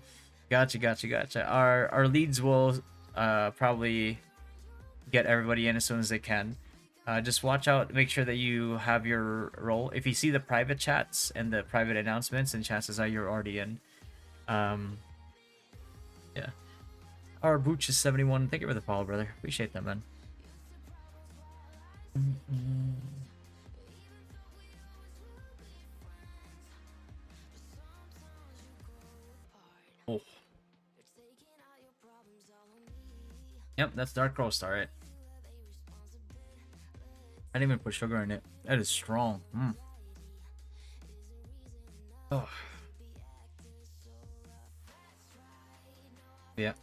S3: Gotcha. Our leads will probably get everybody in as soon as they can. Just watch out, make sure that you have your role. If you see the private chats and the private announcements, and chances are you're already in. Yeah. Our Booch is 71. Thank you for the follow, brother. Appreciate that, man. Oh. Yep, that's Dark Crow Star, right? I didn't even put sugar in it. That is strong. Oh. Yeah,